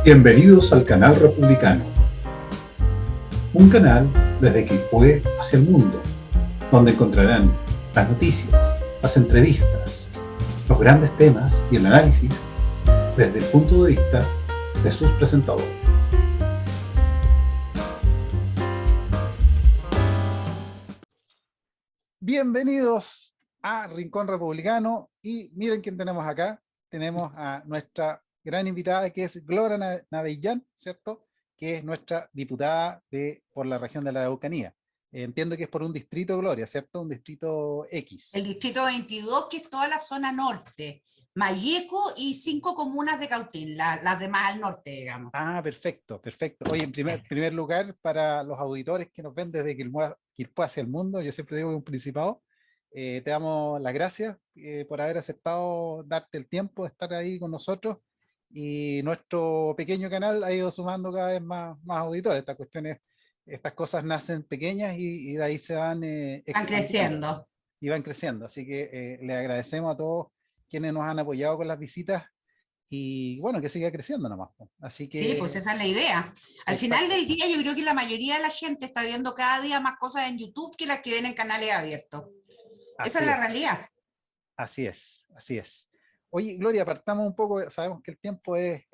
Bienvenidos al canal Republicano, un canal desde Quilpué hacia el mundo, donde encontrarán las noticias, las entrevistas, los grandes temas y el análisis desde el punto de vista de sus presentadores. Bienvenidos a Rincón Republicano y miren quién tenemos acá. Tenemos a nuestra gran invitada que es Gloria Navellán, ¿cierto? Que es nuestra diputada por la región de la Araucanía. Entiendo que es por un distrito, Gloria, ¿cierto? Un distrito X. El distrito 22, que es toda la zona norte, Mayeco y 5 comunas de Cautín, las demás al norte, digamos. Ah, perfecto, perfecto. Oye, en primer lugar, para los auditores que nos ven desde Quilpué hacia el mundo, yo siempre digo que un principado, te damos las gracias por haber aceptado darte el tiempo de estar ahí con nosotros, y nuestro pequeño canal ha ido sumando cada vez más auditores. Estas cosas nacen pequeñas y de ahí se van Van creciendo. Y van creciendo. Así que le agradecemos a todos quienes nos han apoyado con las visitas y bueno, que siga creciendo nomás. Así que, sí, pues esa es la idea. Al final del día yo creo que la mayoría de la gente está viendo cada día más cosas en YouTube que las que ven en canales abiertos. Esa es la realidad. Así es, así es. Oye, Gloria, partamos un poco, sabemos que el tiempo es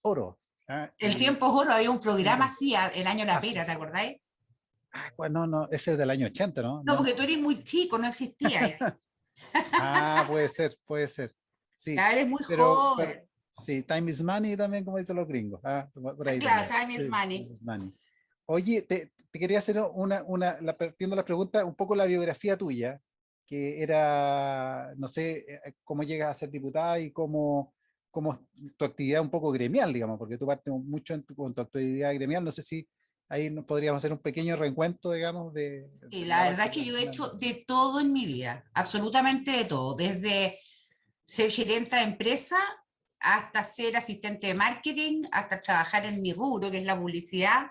oro. ¿Ah? El tiempo es oro, había un programa así, el año La Pera, ¿te acordáis? Bueno, no, ese es del año 80, ¿no? No, porque tú eres muy chico, no existía. Puede ser, puede ser. Sí, Ya eres muy joven. Sí, time is money también, como dicen los gringos. Por ahí claro, también. time is money. Oye, te quería hacer partiendo las preguntas, un poco la biografía tuya, que era, no sé, cómo llegas a ser diputada y cómo es tu actividad un poco gremial, digamos, porque tú partes mucho con tu actividad gremial. No sé si ahí nos podríamos hacer un pequeño reencuentro, digamos, Sí, la verdad es que yo he hecho de todo en mi vida, absolutamente de todo, desde ser gerente de empresa hasta ser asistente de marketing, hasta trabajar en mi rubro, que es la publicidad,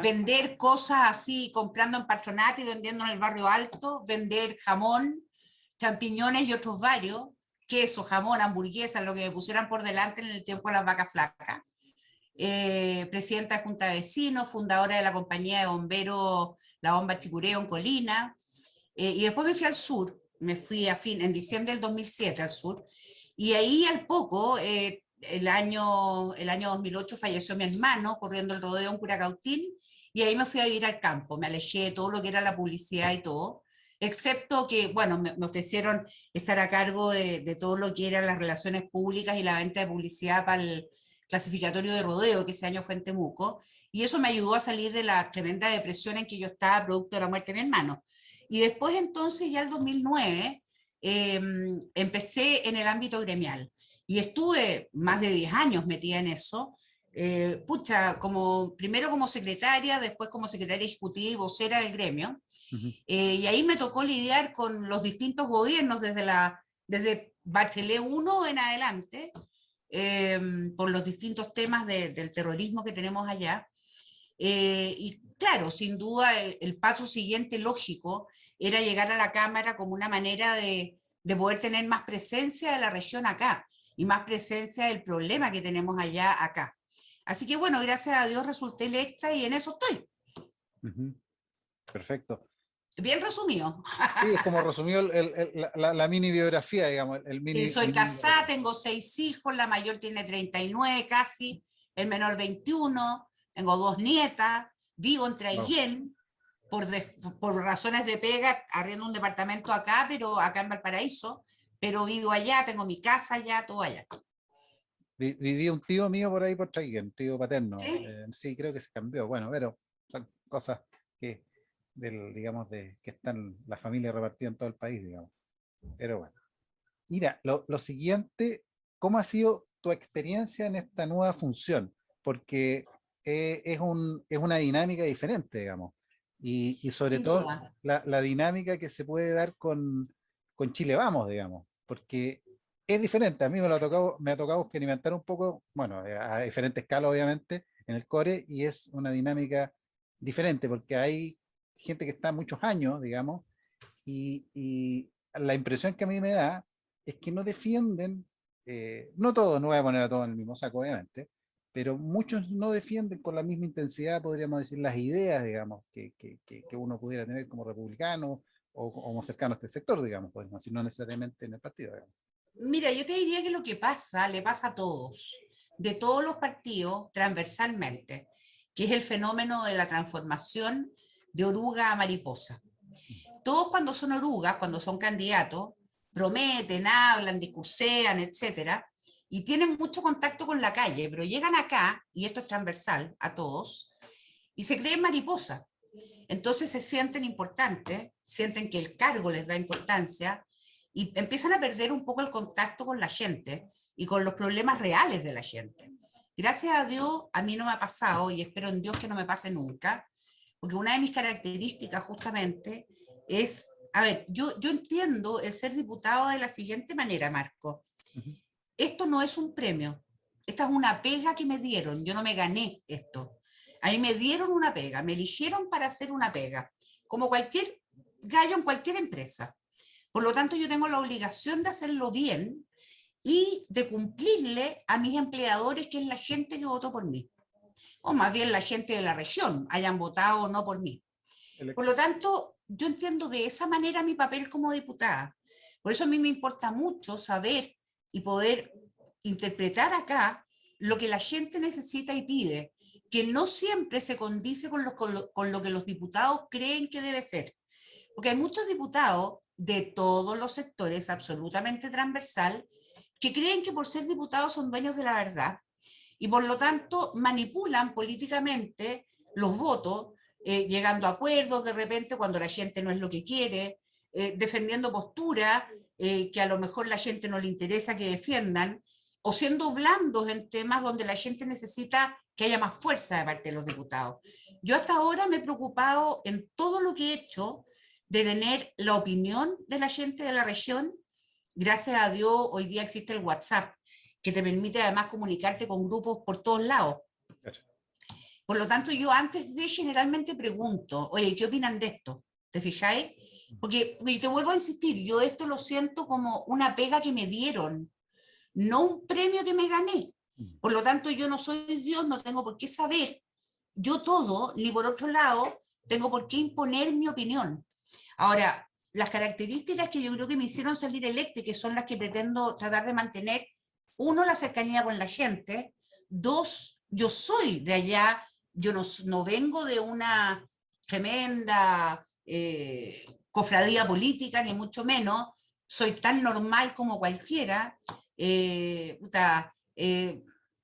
vender cosas así, comprando en Patronato y vendiendo en el barrio alto, vender jamón, champiñones y otros varios, queso, jamón, hamburguesas, lo que me pusieran por delante en el tiempo de las vacas flacas. Presidenta de Junta de Vecinos, fundadora de la compañía de bomberos La Bomba Chicureo en Colina, y después me fui al sur, me fui en diciembre del 2007 al sur, y ahí al poco, el año 2008 falleció mi hermano corriendo el rodeo en Curacautín, y ahí me fui a vivir al campo, me alejé de todo lo que era la publicidad y todo, excepto que, bueno, me ofrecieron estar a cargo de todo lo que eran las relaciones públicas y la venta de publicidad para el clasificatorio de rodeo, que ese año fue en Temuco, y eso me ayudó a salir de la tremenda depresión en que yo estaba producto de la muerte de mi hermano. Y después entonces, ya el 2009, empecé en el ámbito gremial y estuve más de 10 años metida en eso, primero como secretaria, después como secretaria ejecutiva y vocera del gremio, y ahí me tocó lidiar con los distintos gobiernos desde Bachelet 1 en adelante, por los distintos temas del terrorismo que tenemos allá. Y claro, sin duda el paso siguiente lógico era llegar a la Cámara como una manera de poder tener más presencia de la región acá y más presencia del problema que tenemos allá acá. Así que bueno, gracias a Dios resulté electa y en eso estoy. Perfecto. Bien resumido. Sí, es como resumió la mini biografía, digamos. Soy casada, tengo 6 hijos, la mayor tiene 39 casi, el menor 21, tengo 2 nietas, vivo en Traillén, por razones de pega, arriendo un departamento acá, pero acá en Valparaíso, pero vivo allá, tengo mi casa allá, todo allá. Vivía un tío mío por ahí por Traiguén, tío paterno. ¿Sí? Sí, creo que se cambió. Bueno, pero son cosas que, digamos, que están la familia repartida en todo el país, digamos. Pero bueno. Mira, lo siguiente, ¿cómo ha sido tu experiencia en esta nueva función? Porque es una dinámica diferente, digamos. Y sobre Sin todo duda. la dinámica que se puede dar con Chile Vamos, digamos. Porque es diferente. A mí me ha tocado experimentar un poco, bueno, a diferente escala, obviamente, en el core, y es una dinámica diferente, porque hay gente que está muchos años, digamos, y la impresión que a mí me da es que no defienden, no todos, no voy a poner a todos en el mismo saco, obviamente, pero muchos no defienden con la misma intensidad, podríamos decir, las ideas, digamos, que uno pudiera tener como republicano o como cercano a este sector, digamos, pues, no, si no necesariamente en el partido, digamos. Mira, yo te diría que lo que pasa, le pasa a todos, de todos los partidos, transversalmente, que es el fenómeno de la transformación de oruga a mariposa. Todos cuando son orugas, cuando son candidatos, prometen, hablan, discursean, etcétera, y tienen mucho contacto con la calle, pero llegan acá, y esto es transversal a todos, y se creen mariposas. Entonces se sienten importantes, sienten que el cargo les da importancia y empiezan a perder un poco el contacto con la gente y con los problemas reales de la gente. Gracias a Dios, a mí no me ha pasado y espero en Dios que no me pase nunca, porque una de mis características justamente es, a ver, yo entiendo el ser diputado de la siguiente manera, Marco. Ujú. Esto no es un premio, esta es una pega que me dieron, yo no me gané esto. A mí me dieron una pega, me eligieron para hacer una pega, como cualquier gallo en cualquier empresa. Por lo tanto, yo tengo la obligación de hacerlo bien y de cumplirle a mis empleadores, que es la gente que votó por mí, o más bien la gente de la región, hayan votado o no por mí. Por lo tanto, yo entiendo de esa manera mi papel como diputada. Por eso a mí me importa mucho saber y poder interpretar acá lo que la gente necesita y pide, que no siempre se condice con lo que los diputados creen que debe ser. Porque hay muchos diputados de todos los sectores, absolutamente transversal, que creen que por ser diputados son dueños de la verdad y por lo tanto manipulan políticamente los votos, llegando a acuerdos de repente cuando la gente no es lo que quiere, defendiendo posturas que a lo mejor la gente no le interesa que defiendan, o siendo blandos en temas donde la gente necesita que haya más fuerza de parte de los diputados. Yo hasta ahora me he preocupado en todo lo que he hecho de tener la opinión de la gente de la región. Gracias a Dios, hoy día existe el WhatsApp, que te permite además comunicarte con grupos por todos lados. Claro. Por lo tanto, yo antes de generalmente pregunto, oye, ¿qué opinan de esto? ¿Te fijáis? Porque te vuelvo a insistir, yo esto lo siento como una pega que me dieron, no un premio que me gané. Por lo tanto, yo no soy Dios, no tengo por qué saber yo todo, ni por otro lado, tengo por qué imponer mi opinión. Ahora, las características que yo creo que me hicieron salir electa, que son las que pretendo tratar de mantener: uno, la cercanía con la gente; dos, yo soy de allá, yo no vengo de una tremenda cofradía política, ni mucho menos, soy tan normal como cualquiera, puta,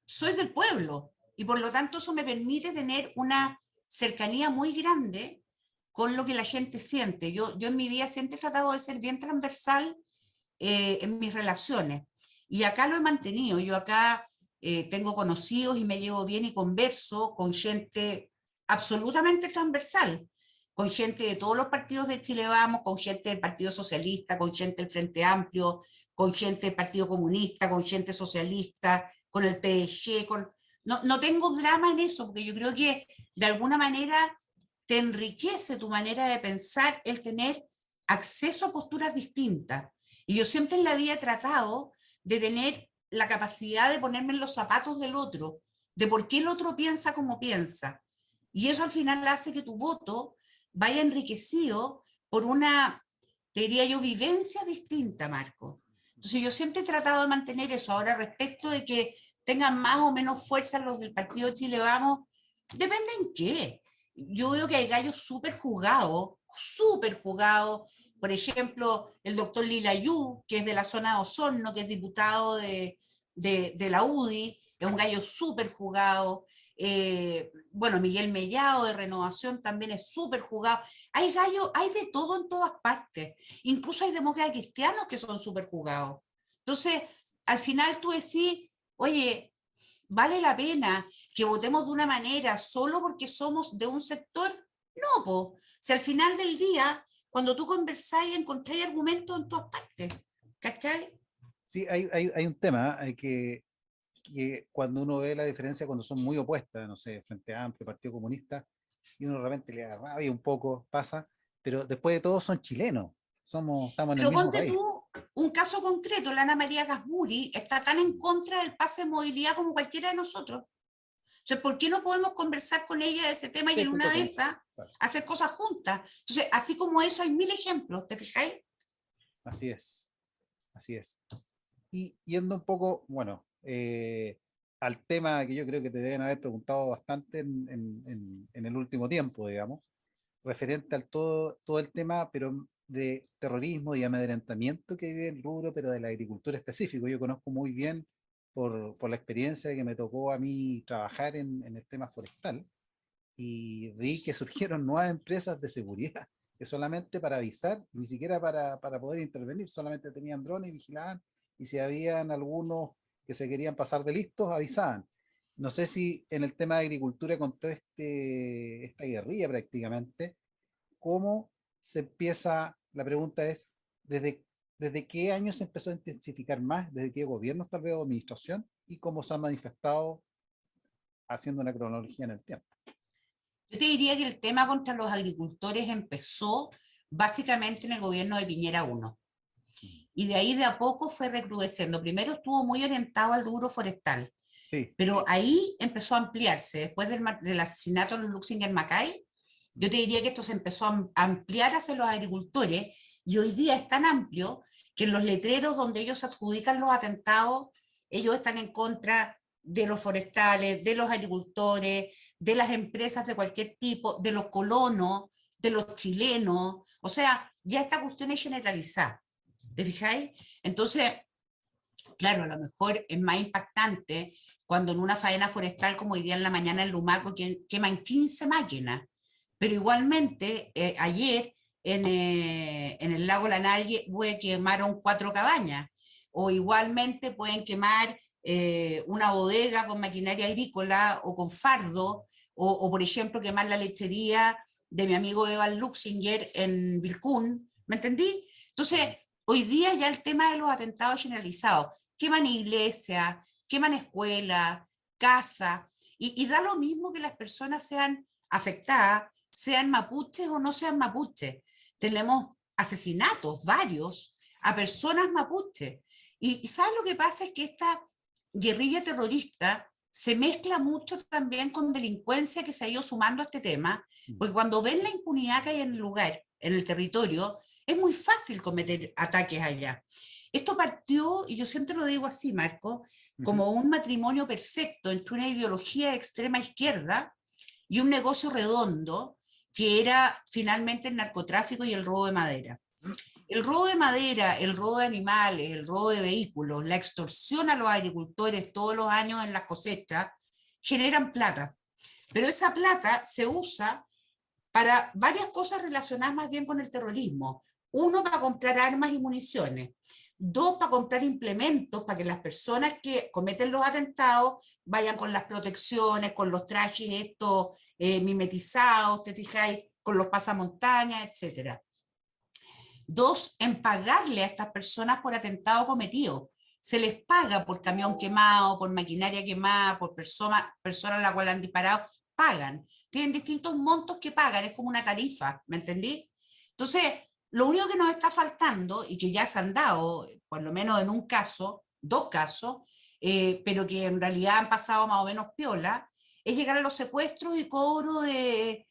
soy del pueblo, y por lo tanto eso me permite tener una cercanía muy grande con lo que la gente siente. Yo en mi vida siempre he tratado de ser bien transversal en mis relaciones. Y acá lo he mantenido. Yo acá tengo conocidos y me llevo bien y converso con gente absolutamente transversal, con gente de todos los partidos de Chile Vamos, con gente del Partido Socialista, con gente del Frente Amplio, con gente del Partido Comunista, con gente socialista, con el PDG, no tengo drama en eso, porque yo creo que de alguna manera te enriquece tu manera de pensar el tener acceso a posturas distintas. Y yo siempre en la vida he tratado de tener la capacidad de ponerme en los zapatos del otro, de por qué el otro piensa como piensa. Y eso al final hace que tu voto vaya enriquecido por una, te diría yo, vivencia distinta, Marco. Entonces yo siempre he tratado de mantener eso. Ahora, respecto de que tengan más o menos fuerza los del Partido Chile Vamos, depende en qué. Yo veo que hay gallos súper jugados, súper jugados. Por ejemplo, el doctor Lilayú, que es de la zona de Osorno, que es diputado de la UDI, es un gallo súper jugado. Bueno, Miguel Mellado de Renovación también es súper jugado. Hay gallos, hay de todo en todas partes. Incluso hay demócratas cristianos que son súper jugados. Entonces, al final tú decís, oye, ¿vale la pena que votemos de una manera solo porque somos de un sector? No, po. Si al final del día, cuando tú conversáis, encontráis argumentos en todas partes. ¿Cachai? Sí, hay un tema que cuando uno ve la diferencia, cuando son muy opuestas, no sé, Frente Amplio, Partido Comunista, y uno realmente le da rabia un poco, pasa, pero después de todo son chilenos, estamos en el Pero mismo ponte país. tú un caso concreto, la Ana María Gasmuri está tan en contra del pase de movilidad como cualquiera de nosotros. Entonces, ¿por qué no podemos conversar con ella de ese tema y Sí, en estoy una de de acuerdo. esas Claro, hacer cosas juntas? Entonces, así como eso, hay 1000 ejemplos, ¿te fijáis? así es, así es. Y yendo un poco, bueno, al tema que yo creo que te deben haber preguntado bastante en el último tiempo, digamos, referente al todo el tema, pero de terrorismo y amedrentamiento que vive el rubro, pero de la agricultura específico. Yo conozco muy bien por la experiencia que me tocó a mí trabajar en el tema forestal y vi que surgieron nuevas empresas de seguridad que solamente para avisar, ni siquiera para poder intervenir, solamente tenían drones y vigilaban, y si habían algunos que se querían pasar de listos, avisaban. No sé si en el tema de agricultura, con toda esta guerrilla prácticamente, ¿cómo se empieza? La pregunta es, ¿desde qué año se empezó a intensificar más? ¿Desde qué gobiernos tal vez o administración? ¿Y cómo se ha manifestado haciendo una cronología en el tiempo? Yo te diría que el tema contra los agricultores empezó básicamente en el gobierno de Piñera 1. Y de ahí de a poco fue recrudeciendo. Primero estuvo muy orientado al rubro forestal, Sí. pero ahí empezó a ampliarse. Después del asesinato de Luxinger Mackay, yo te diría que esto se empezó a ampliar hacia los agricultores y hoy día es tan amplio que en los letreros donde ellos adjudican los atentados, ellos están en contra de los forestales, de los agricultores, de las empresas de cualquier tipo, de los colonos, de los chilenos. O sea, ya esta cuestión es generalizada. ¿Te fijáis? Entonces, claro, a lo mejor es más impactante cuando en una faena forestal, como hoy día en la mañana en Lumaco, queman 15 máquinas. Pero igualmente, ayer en el lago Lanalgue quemaron 4 cabañas. O igualmente pueden quemar una bodega con maquinaria agrícola o con fardo. O, por ejemplo, quemar la lechería de mi amigo Evan Luxinger en Vilcún. ¿Me entendí? Entonces, hoy día ya el tema de los atentados generalizados, queman iglesias, queman escuelas, casas, y da lo mismo que las personas sean afectadas, sean mapuches o no sean mapuches. Tenemos asesinatos, varios, a personas mapuches. Y ¿sabes lo que pasa? Es que esta guerrilla terrorista se mezcla mucho también con delincuencia que se ha ido sumando a este tema, porque cuando ven la impunidad que hay en el lugar, en el territorio, es muy fácil cometer ataques allá. Esto partió, y yo siempre lo digo así, Marco, Ujú. como un matrimonio perfecto entre una ideología de extrema izquierda y un negocio redondo que era finalmente el narcotráfico y el robo de madera. El robo de madera, el robo de animales, el robo de vehículos, la extorsión a los agricultores todos los años en las cosechas, generan plata. Pero esa plata se usa para varias cosas relacionadas más bien con el terrorismo. Uno, para comprar armas y municiones. Dos, para comprar implementos para que las personas que cometen los atentados vayan con las protecciones, con los trajes estos mimetizados, te fijáis, con los pasamontañas, etcétera. Dos, en pagarle a estas personas por atentado cometido. Se les paga por camión quemado, por maquinaria quemada, por persona a la cual han disparado, pagan. Tienen distintos montos que pagan, es como una tarifa, ¿me entendí? Entonces, lo único que nos está faltando, y que ya se han dado, por lo menos en un caso, 2 casos, pero que en realidad han pasado más o menos piola, es llegar a los secuestros y cobro de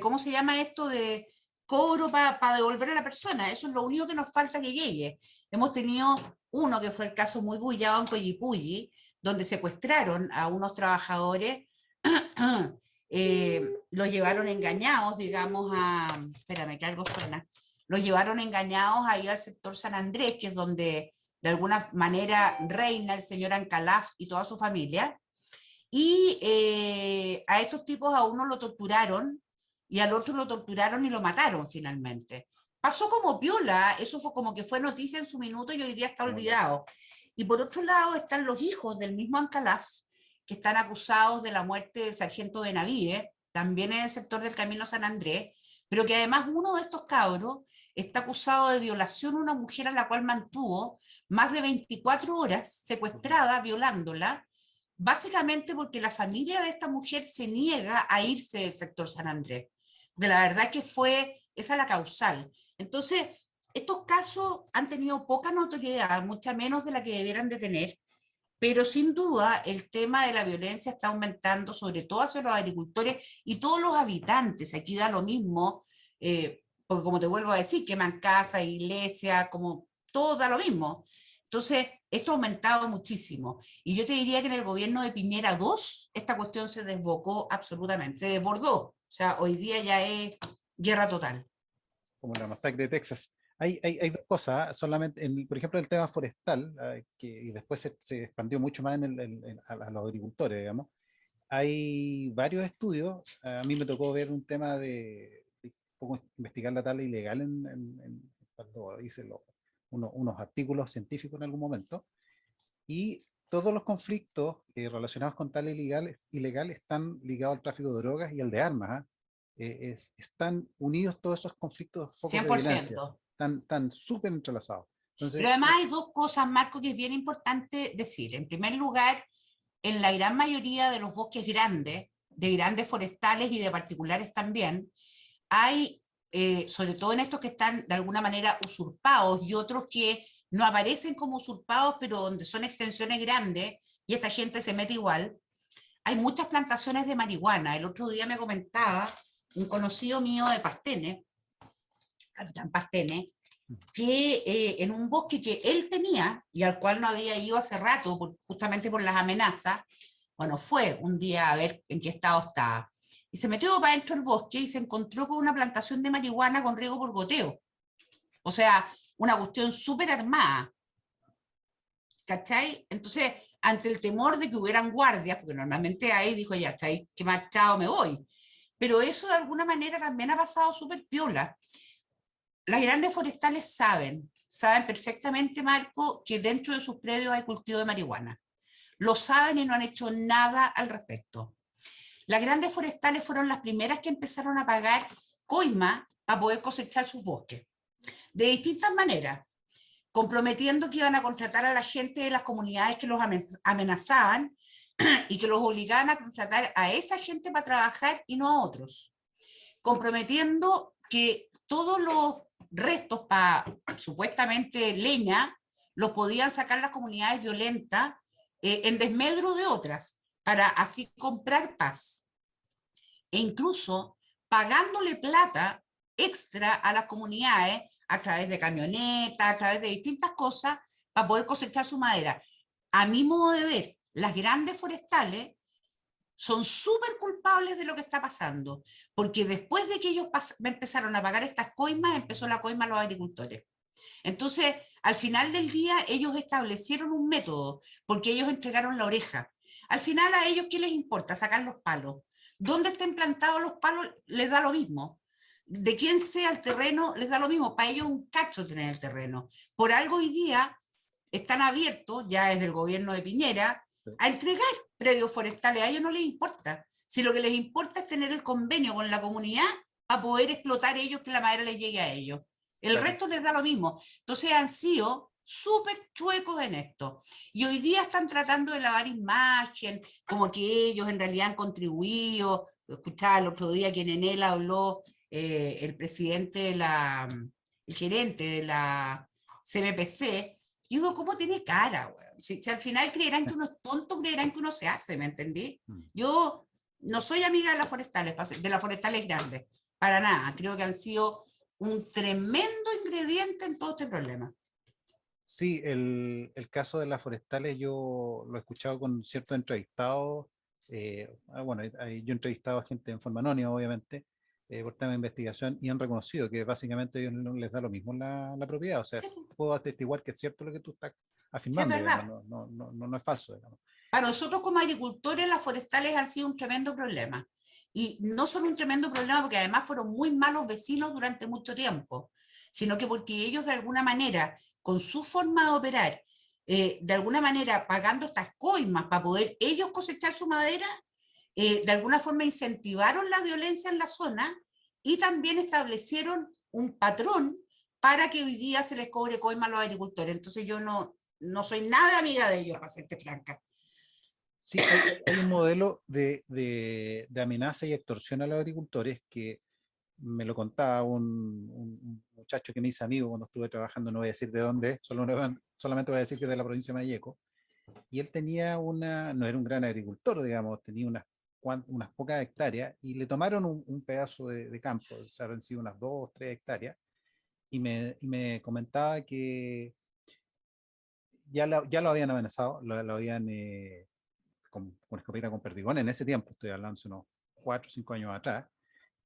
¿cómo se llama esto? De cobro para devolver a la persona. Eso es lo único que nos falta que llegue. Hemos tenido uno que fue el caso muy bullado en Coyipulli, donde secuestraron a unos trabajadores, los llevaron engañados, digamos, espérame que algo suena, los llevaron engañados ahí al sector San Andrés, que es donde de alguna manera reina el señor Ancalaf y toda su familia, y a estos tipos a uno lo torturaron y al otro lo torturaron y lo mataron finalmente. Pasó como piola, eso fue como que fue noticia en su minuto y hoy día está olvidado. Y por otro lado están los hijos del mismo Ancalaf, que están acusados de la muerte del sargento Benavides, también en el sector del Camino San Andrés, pero que además uno de estos cabros está acusado de violación a una mujer a la cual mantuvo más de 24 horas secuestrada, violándola, básicamente porque la familia de esta mujer se niega a irse del sector San Andrés, porque la verdad que fue esa la causal. Entonces, estos casos han tenido poca notoriedad, mucha menos de la que debieran de tener, pero sin duda el tema de la violencia está aumentando, sobre todo hacia los agricultores y todos los habitantes. Aquí da lo mismo, porque como te vuelvo a decir, queman casas, iglesias, como todo da lo mismo. Entonces, esto ha aumentado muchísimo. Y yo te diría que en el gobierno de Piñera 2 esta cuestión se desbocó absolutamente, se desbordó. O sea, hoy día ya es guerra total. como la masacre de Texas. Hay dos cosas, ¿ah? Solamente, por ejemplo, el tema forestal, y después se expandió mucho más a los agricultores, digamos. Hay varios estudios, a mí me tocó ver un tema de cómo investigar la tala ilegal cuando hice unos artículos científicos en algún momento, y todos los conflictos relacionados con tala ilegal están ligados al tráfico de drogas y al de armas. ¿Ah? Están unidos todos esos conflictos, focos de violencia, 100%. están súper entrelazados. Pero Entonces, además hay dos cosas, Marco, que es bien importante decir. En primer lugar, en la gran mayoría de los bosques grandes, de grandes forestales y de particulares también, hay, sobre todo en estos que están de alguna manera usurpados y otros que no aparecen como usurpados, pero donde son extensiones grandes y esta gente se mete igual, hay muchas plantaciones de marihuana. El otro día me comentaba un conocido mío de Pastene, Capitán Pastene, que en un bosque que él tenía y al cual no había ido hace rato, justamente por las amenazas, bueno, fue un día a ver en qué estado estaba. Y se metió para dentro del bosque y se encontró con una plantación de marihuana con riego por goteo. O sea, una cuestión súper armada. ¿Cachai? Entonces, ante el temor de que hubieran guardias, porque normalmente ahí dijo, ya, ¿cachai? Que marchado me voy. Pero eso de alguna manera también ha pasado súper piola. Las grandes forestales saben perfectamente, Marco, que dentro de sus predios hay cultivo de marihuana. Lo saben y no han hecho nada al respecto. Las grandes forestales fueron las primeras que empezaron a pagar coima para poder cosechar sus bosques. De distintas maneras, comprometiendo que iban a contratar a la gente de las comunidades que los amenazaban y que los obligaban a contratar a esa gente para trabajar y no a otros. Comprometiendo que todos los restos para supuestamente leña los podían sacar las comunidades violentas en desmedro de otras, para así comprar paz. E incluso pagándole plata extra a las comunidades a través de camionetas, a través de distintas cosas, para poder cosechar su madera. A mi modo de ver, las grandes forestales son súper culpables de lo que está pasando, porque después de que ellos empezaron a pagar estas coimas, empezó la coima a los agricultores. Entonces, al final del día, ellos establecieron un método, porque ellos entregaron la oreja. Al final, a ellos, ¿qué les importa? Sacar los palos. ¿Dónde estén plantados los palos? Les da lo mismo. De quién sea el terreno, les da lo mismo. Para ellos es un cacho tener el terreno. Por algo hoy día están abiertos, ya desde el gobierno de Piñera, a entregar predios forestales. A ellos no les importa. Si lo que les importa es tener el convenio con la comunidad para poder explotar ellos, que la madera les llegue a ellos. El claro, resto les da lo mismo. Entonces han sido súper chuecos en esto. Y hoy día están tratando de lavar imagen, como que ellos en realidad han contribuido. Escuchaba el otro día que en él habló el presidente el gerente de la CMPC. Y digo, ¿cómo tiene cara, weón? Si al final creerán que uno es tonto, creerán que uno se hace, ¿me entendí? Yo no soy amiga de las forestales grandes, para nada. Creo que han sido un tremendo ingrediente en todo este problema. sí, el caso de las forestales yo lo he escuchado con ciertos entrevistados. Bueno, yo he entrevistado a gente en forma anónima, obviamente, por tema de investigación, y han reconocido que básicamente a ellos no les da lo mismo la propiedad. O sea, Sí, sí, puedo atestiguar que es cierto lo que tú estás sí, es afirmando, digamos, verdad. no es falso, digamos. Para nosotros como agricultores las forestales han sido un tremendo problema. Y no solo un tremendo problema porque además fueron muy malos vecinos durante mucho tiempo, sino que porque ellos de alguna manera, con su forma de operar, de alguna manera pagando estas coimas para poder ellos cosechar su madera, de alguna forma incentivaron la violencia en la zona y también establecieron un patrón para que hoy día se les cobre coima a los agricultores. Entonces yo no soy nada amiga de ellos, para serte franca. Sí, hay un modelo de amenaza y extorsión a los agricultores que me lo contaba un muchacho que me hizo amigo cuando estuve trabajando, no voy a decir de dónde es, solamente voy a decir que es de la provincia de Malleco, y él tenía no era un gran agricultor, digamos, tenía unas pocas hectáreas, y le tomaron un pedazo de campo, o sea, han sido unas 2 o 3 hectáreas, y me comentaba que ya lo habían amenazado, lo habían con escopeta con perdigón en ese tiempo, estoy hablando de unos 4 o 5 años atrás,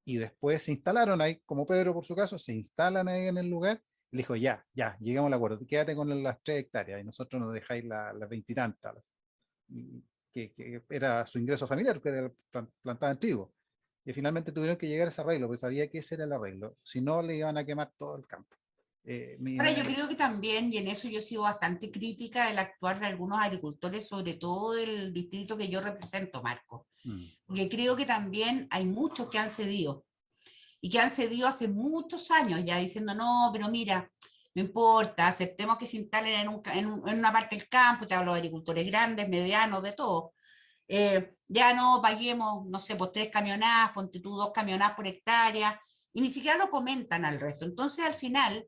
y después se instalaron ahí, como Pedro por su caso, se instalan ahí en el lugar, y le dijo, ya, llegamos al acuerdo, quédate con las 3 hectáreas y nosotros nos dejáis las 20 y tantas, que era su ingreso familiar, que era plantaban trigo. Y finalmente tuvieron que llegar a ese arreglo, porque sabía que ese era el arreglo, si no le iban a quemar todo el campo. Ahora, yo creo que también, y en eso yo he sido bastante crítica, el actuar de algunos agricultores, sobre todo del distrito que yo represento, Marco, mm, porque creo que también hay muchos que han cedido, y que han cedido hace muchos años ya diciendo, no, pero mira, no importa, aceptemos que se instalen en una parte del campo, te hablo de agricultores grandes, medianos, de todo. Ya no paguemos, no sé, pues 3 camionadas, ponte tú 2 camionadas por hectárea, y ni siquiera lo comentan al resto. Entonces, al final,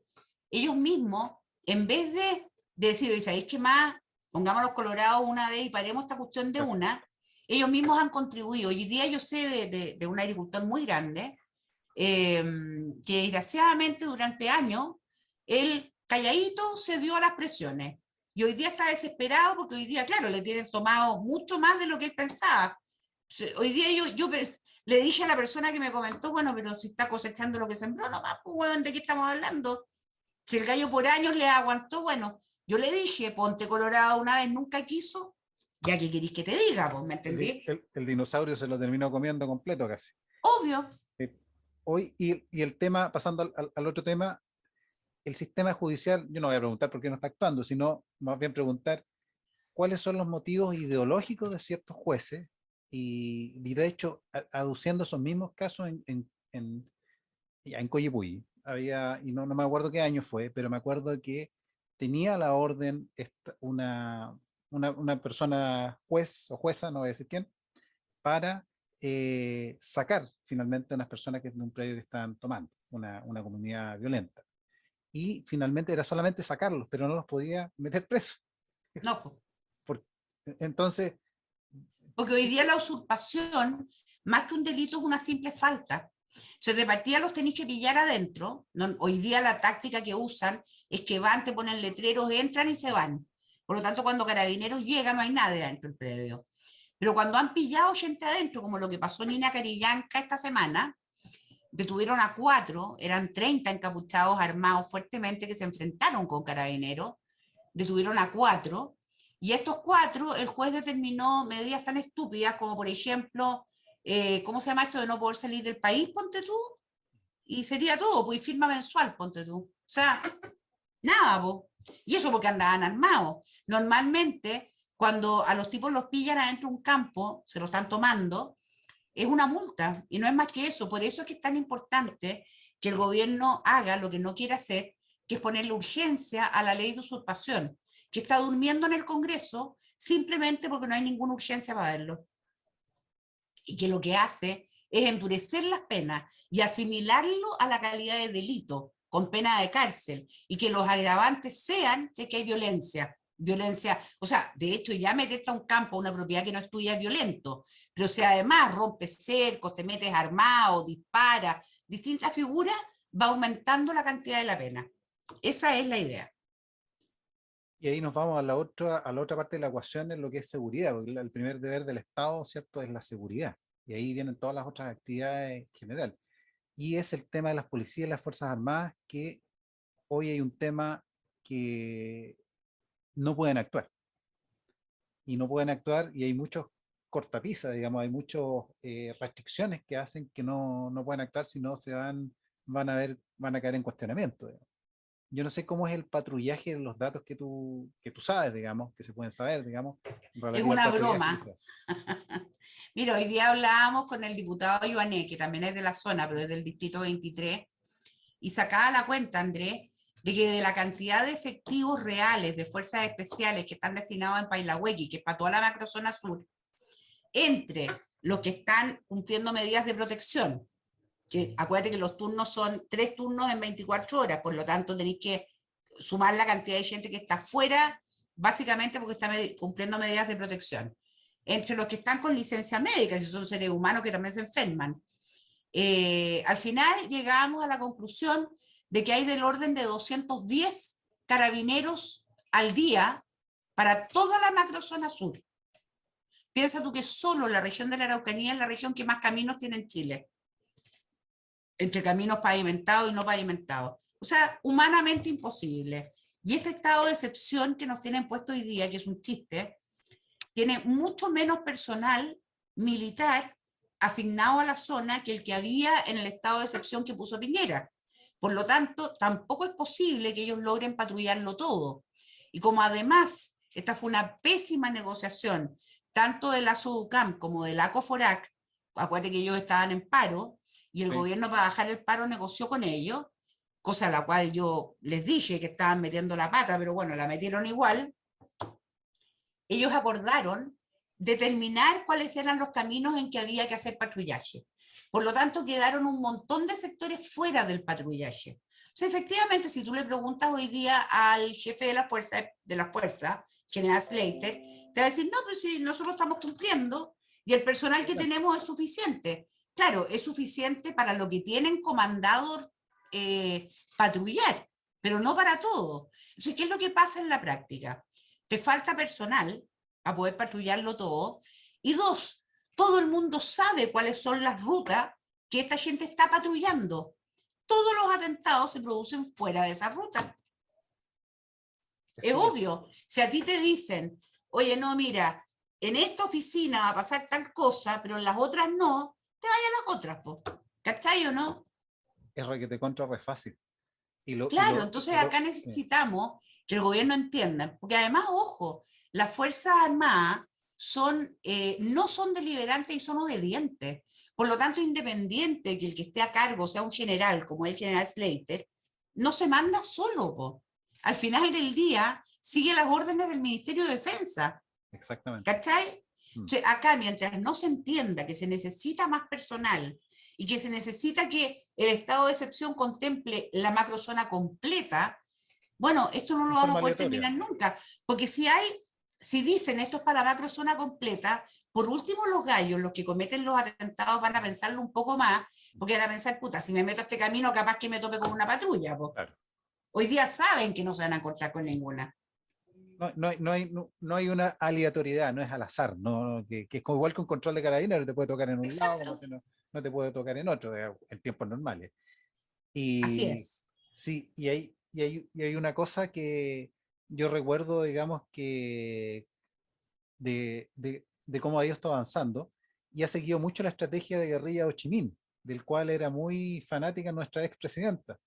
ellos mismos, en vez de decir, ¿sabéis qué más? Pongamos los colorados una vez y paremos esta cuestión de una, ellos mismos han contribuido. Hoy día yo sé de un agricultor muy grande, que desgraciadamente durante años, él calladito se dio a las presiones. Y hoy día está desesperado porque hoy día, claro, le tienen tomado mucho más de lo que él pensaba. Hoy día yo le dije a la persona que me comentó, bueno, pero si está cosechando lo que sembró, no más, pues, bueno, ¿de qué estamos hablando? Si el gallo por años le aguantó, bueno, yo le dije, ponte colorado una vez, nunca quiso, ya que querís que te diga, pues, ¿me entendí? el dinosaurio se lo terminó comiendo completo casi. Obvio. Hoy, y el tema, pasando al otro tema, el sistema judicial, yo no voy a preguntar por qué no está actuando, sino más bien preguntar cuáles son los motivos ideológicos de ciertos jueces, y de hecho, aduciendo esos mismos casos ya en Coyipulli. No me acuerdo qué año fue, pero me acuerdo que tenía la orden una persona juez o jueza, no voy a decir quién, para sacar finalmente a unas personas que en un predio que estaban tomando, una comunidad violenta. Y finalmente era solamente sacarlos, pero no los podía meter presos. No, pues. Por- entonces, Porque hoy día la usurpación, más que un delito, es una simple falta. Entonces, de partida los tenéis que pillar adentro. ¿No? Hoy día la táctica que usan es que van, te ponen letreros, entran y se van. Por lo tanto, cuando carabineros llegan, no hay nadie dentro del predio. Pero cuando han pillado gente adentro, como lo que pasó en Nina Carillanca esta semana, detuvieron a 4, eran 30 encapuchados armados fuertemente que se enfrentaron con carabineros, detuvieron a 4, y estos 4 el juez determinó medidas tan estúpidas como, por ejemplo, ¿cómo se llama esto de no poder salir del país, ponte tú? Y sería todo, pues firma mensual, ponte tú. O sea, nada, pues. Y eso porque andaban armados. Normalmente, cuando a los tipos los pillan adentro de un campo, se lo están tomando, es una multa y no es más que eso. Por eso es que es tan importante que el gobierno haga lo que no quiere hacer, que es ponerle urgencia a la ley de usurpación, que está durmiendo en el Congreso simplemente porque no hay ninguna urgencia para verlo. Y que lo que hace es endurecer las penas y asimilarlo a la calidad de delito, con pena de cárcel, y que los agravantes sean de que hay violencia, o sea, de hecho ya meterte a un campo, a una propiedad que no es tuya es violento, pero si además rompes cercos, te metes armado, disparas, distintas figuras, va aumentando la cantidad de la pena. Esa es la idea. y ahí nos vamos a la otra parte de la ecuación, en lo que es seguridad, porque el primer deber del Estado, ¿cierto?, es la seguridad. Y ahí vienen todas las otras actividades en general. Y es el tema de las policías y las Fuerzas Armadas, que hoy hay un tema que no pueden actuar. Y no pueden actuar, y hay muchos cortapisas, digamos, hay muchas restricciones que hacen que no puedan actuar, si no van a caer en cuestionamiento, digamos. Yo no sé cómo es el patrullaje de los datos que tú sabes, digamos, que se pueden saber, digamos, Es relativo al una patrullaje que broma. se hace. Mira, hoy día hablábamos con el diputado Ioané, que también es de la zona, pero es del distrito 23, y sacaba la cuenta, Andrés, de que de la cantidad de efectivos reales de fuerzas especiales que están destinados en Pailahuequi, que es para toda la macrozona sur, entre los que están cumpliendo medidas de protección, que acuérdate que los turnos son 3 turnos en 24 horas, por lo tanto tenéis que sumar la cantidad de gente que está fuera básicamente porque está cumpliendo medidas de protección. Entre los que están con licencia médica, si son seres humanos que también se enferman. Al final llegamos a la conclusión de que hay del orden de 210 carabineros al día para toda la macrozona sur. Piensa tú que solo la región de la Araucanía es la región que más caminos tiene en Chile, entre caminos pavimentados y no pavimentados. O sea, humanamente imposible. Y este estado de excepción que nos tienen puesto hoy día, que es un chiste, tiene mucho menos personal militar asignado a la zona que el que había en el estado de excepción que puso Piñera. Por lo tanto, tampoco es posible que ellos logren patrullarlo todo. Y como además, esta fue una pésima negociación, tanto de la SUDUCAM como de la COFORAC, acuérdate que ellos estaban en paro, y el gobierno para bajar el paro negoció con ellos, cosa a la cual yo les dije que estaban metiendo la pata, pero bueno, la metieron igual. Ellos acordaron determinar cuáles eran los caminos en que había que hacer patrullaje. Por lo tanto, quedaron un montón de sectores fuera del patrullaje. O sea, efectivamente, si tú le preguntas hoy día al jefe de la fuerza, General Slater, te va a decir, no, pero si nosotros estamos cumpliendo y el personal que tenemos es suficiente. Claro, es suficiente para lo que tienen comandado patrullar, pero no para todo. Entonces, ¿qué es lo que pasa en la práctica? Te falta personal para poder patrullarlo todo. Y dos, todo el mundo sabe cuáles son las rutas que esta gente está patrullando. Todos los atentados se producen fuera de esa ruta. Es obvio. Si a ti te dicen, oye, no, mira, en esta oficina va a pasar tal cosa, pero en las otras no, te vayas a las otras, po. ¿Cachai o no? Es re que te contra re fácil. Claro, entonces acá necesitamos que el gobierno entienda, porque además, ojo, las Fuerzas Armadas no son deliberantes y son obedientes. Por lo tanto, independiente que el que esté a cargo sea un general, como el general Slater, no se manda solo, po. Al final del día, sigue las órdenes del Ministerio de Defensa. Exactamente. ¿Cachai? Entonces, acá, mientras no se entienda que se necesita más personal y que se necesita que el estado de excepción contemple la macrozona completa, bueno, esto no lo vamos a poder terminar nunca, porque si dicen esto es para la macrozona completa, por último los gallos, los que cometen los atentados, van a pensarlo un poco más, porque van a pensar, puta, si me meto a este camino, capaz que me tope con una patrulla. Claro. Hoy día saben que no se van a encontrar con ninguna. No hay una aleatoriedad, no es al azar, que es como igual que un control de carabineros, te puede tocar en un Exacto. lado, como no te puede tocar en otro, en tiempos normales. Así es. Sí, y hay una cosa que yo recuerdo, digamos, que de cómo ha ido esto avanzando, y ha seguido mucho la estrategia de guerrilla Ho Chi Minh, del cual era muy fanática nuestra expresidenta.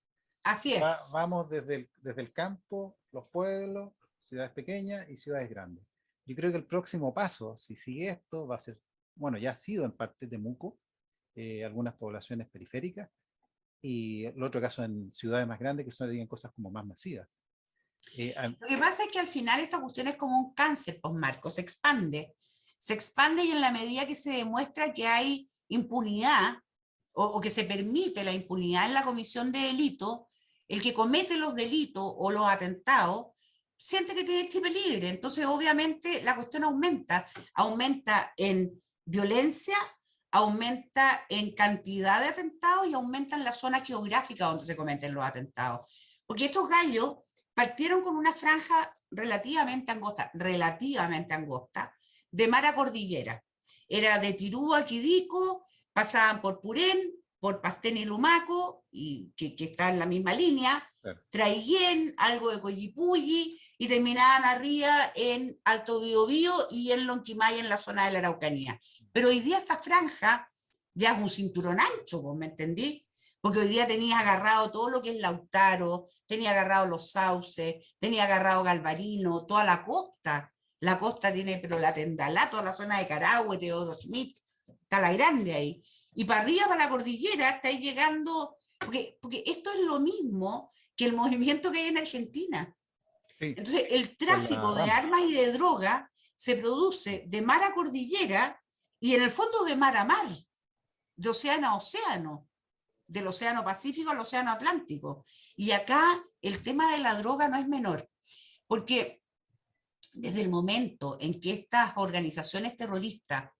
Así es. Vamos desde el campo, los pueblos, ciudades pequeñas y ciudades grandes. Yo creo que el próximo paso, si sigue esto, va a ser, bueno, ya ha sido en parte Temuco, algunas poblaciones periféricas, y el otro caso en ciudades más grandes que son cosas como más masivas. Lo que pasa es que al final esta cuestión es como un cáncer, pues Marco, se expande y en la medida que se demuestra que hay impunidad o que se permite la impunidad en la comisión de delitos, el que comete los delitos o los atentados siente que tiene chip libre. Entonces, obviamente, la cuestión aumenta en violencia, aumenta en cantidad de atentados y aumenta en la zona geográfica donde se cometen los atentados. Porque estos gallos partieron con una franja relativamente angosta, de mar a cordillera. Era de Tirú a Quidico, pasaban por Purén, por Pastén y Lumaco, y que está en la misma línea, claro. Traiguén, algo de Coyipulli, y terminaban arriba en Alto Biobío y en Lonquimay, en la zona de la Araucanía. Pero hoy día esta franja ya es un cinturón ancho, ¿me entendí? Porque hoy día tenía agarrado todo lo que es Lautaro, tenía agarrado los Sauces, tenía agarrado Galvarino, toda la costa. La costa tiene, pero la Tendalá, toda la zona de Carahue, Teodoro Schmidt, está la grande ahí. Y para arriba, para la cordillera, está ahí llegando, porque esto es lo mismo que el movimiento que hay en Argentina. Sí. Entonces, el tráfico de armas y de droga se produce de mar a cordillera y en el fondo de mar a mar, de océano a océano, del océano Pacífico al océano Atlántico. Y acá el tema de la droga no es menor, porque desde el momento en que estas organizaciones terroristas,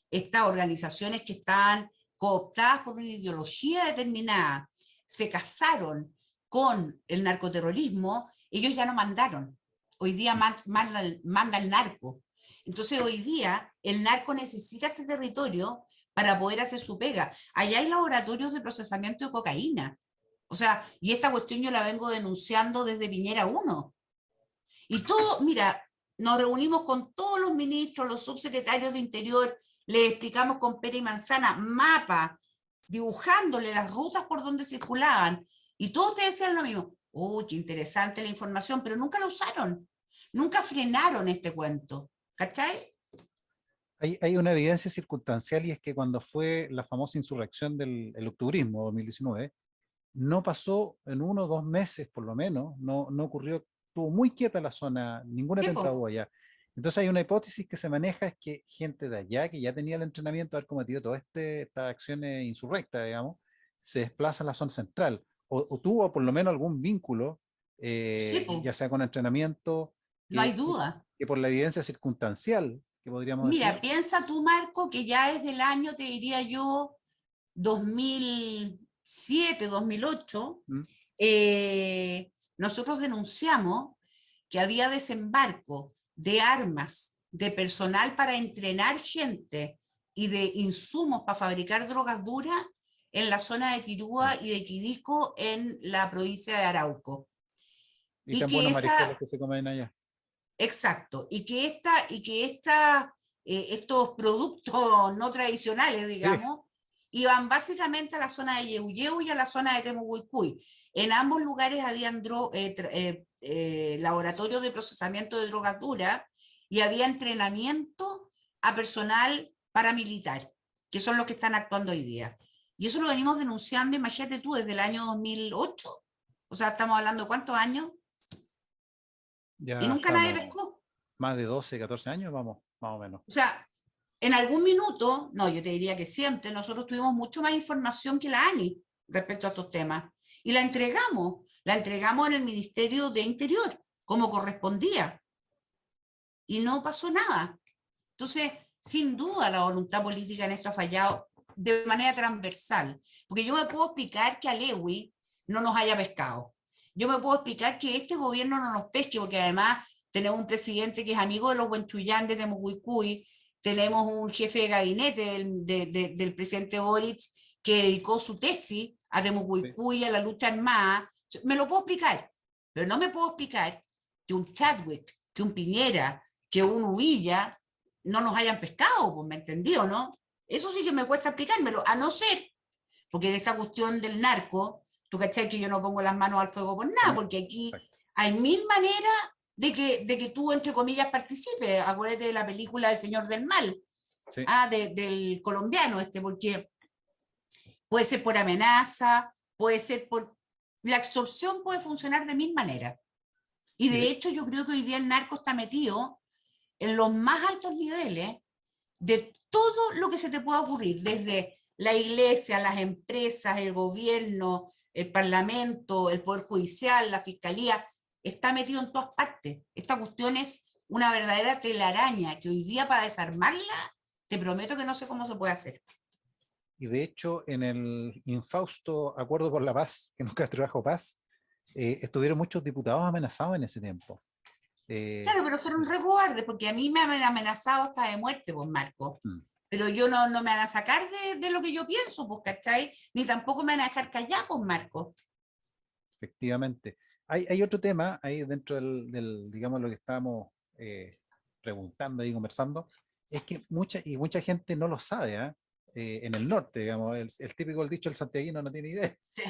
estas organizaciones que están cooptadas por una ideología determinada, se casaron con el narcoterrorismo, ellos ya no mandaron. Hoy día manda el narco. Entonces hoy día el narco necesita este territorio para poder hacer su pega. Allá hay laboratorios de procesamiento de cocaína. O sea, y esta cuestión yo la vengo denunciando desde Piñera 1. Y todo, mira, nos reunimos con todos los ministros, los subsecretarios de Interior, les explicamos con pera y manzana, mapa, dibujándole las rutas por donde circulaban. Y todos te decían lo mismo. Uy, qué interesante la información, pero nunca la usaron. Nunca frenaron este cuento. ¿Cachai? Hay una evidencia circunstancial y es que cuando fue la famosa insurrección del octubrismo 2019, no pasó en 1 o 2 meses por lo menos, no ocurrió, estuvo muy quieta la zona, ningún Sí, atentado po. hubo allá. Entonces hay una hipótesis que se maneja, es que gente de allá, que ya tenía el entrenamiento de haber cometido todas estas acciones insurrectas, digamos, se desplaza a la zona central, o tuvo por lo menos algún vínculo, Sí, po. ya sea con entrenamiento, No hay que, que, duda. que por la evidencia circunstancial, que podríamos decir. Mira, piensa tú, Marco, que ya es del año, te diría yo, 2007, 2008, ¿Mm? nosotros denunciamos que había desembarco de armas, de personal para entrenar gente y de insumos para fabricar drogas duras en la zona de Tirúa y de Quidisco en la provincia de Arauco. Y Y tan que buenos mariscos esa, que se comen allá. exacto, estos productos no tradicionales, Sí, digamos, iban básicamente a la zona de Yeuyeu y a la zona de Temucuicui. En ambos lugares habían laboratorios de procesamiento de drogas duras y había entrenamiento a personal paramilitar, que son los que están actuando hoy día. Y eso lo venimos denunciando, imagínate tú, desde el año 2008. O sea, estamos hablando de ¿cuántos años? Y ya nunca nadie estamos pescó. más de 12, 14 años, vamos, más o menos. O sea, en algún minuto, no, yo te diría que siempre, nosotros tuvimos mucho más información que la ANI respecto a estos temas. Y la entregamos en el Ministerio de Interior, como correspondía. Y no pasó nada. Entonces, sin duda, la voluntad política en esto ha fallado de manera transversal. Porque yo me puedo explicar que a Lewy no nos haya pescado. Yo me puedo explicar que este gobierno no nos pesque, porque además tenemos un presidente que es amigo de los Huenchuyán de Temucuicui, tenemos un jefe de gabinete del presidente Boric que dedicó su tesis a Sí. Temucuicui, a la lucha armada. Me lo puedo explicar, pero no me puedo explicar que un Chadwick, que un Piñera, que un Uvilla no nos hayan pescado, pues me entendió, ¿no? Eso sí que me cuesta explicármelo, a no ser, porque en esta cuestión del narco, tú cachai que yo no pongo las manos al fuego por nada, porque aquí Exacto. hay mil maneras de que tú, entre comillas, participes. Acuérdate de la película El Señor del Mal, Sí. del colombiano porque puede ser por amenaza, puede ser por... La extorsión puede funcionar de mil maneras. Y Y de de, hecho yo creo que hoy día el narco está metido en los más altos niveles de todo lo que se te pueda ocurrir, desde la iglesia, las empresas, el gobierno, el parlamento, el poder judicial, la fiscalía, está metido en todas partes. Esta cuestión es una verdadera telaraña que hoy día para desarmarla, te prometo que no sé cómo se puede hacer. y de hecho, en el infausto Acuerdo por la Paz, que nunca trajo paz, estuvieron muchos diputados amenazados en ese tiempo. Eh, Claro, pero fueron re cobardes, porque a mí me han amenazado hasta de muerte, pues Marco. mm, Pero yo no me van a sacar de lo que yo pienso, pues, ¿cachai? Ni tampoco me van a dejar callar, pues Marco. Efectivamente. Hay otro tema ahí dentro digamos, lo que estábamos preguntando y conversando, es que mucha gente no lo sabe, ¿ah? En el norte, digamos, el típico el dicho, el santiaguino no tiene idea. Sí.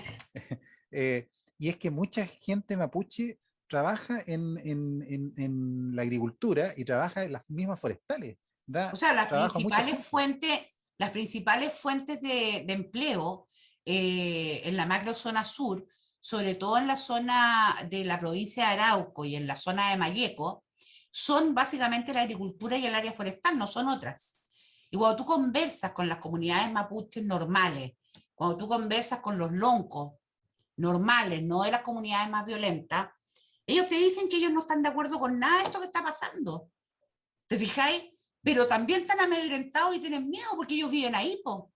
Eh, y es que mucha gente mapuche trabaja en la agricultura y trabaja en las mismas forestales. O Da sea, trabajo a mucha gente. las principales fuentes de empleo en la macrozona sur, sobre todo en la zona de la provincia de Arauco y en la zona de Mayeco, son básicamente la agricultura y el área forestal, no son otras. Y cuando tú conversas con las comunidades mapuches normales, cuando tú conversas con los loncos normales, no de las comunidades más violentas, Ellos te dicen que ellos no están de acuerdo con nada de esto que está pasando. ¿Te fijáis? Pero también están amedrentados y tienen miedo porque ellos viven ahí, po.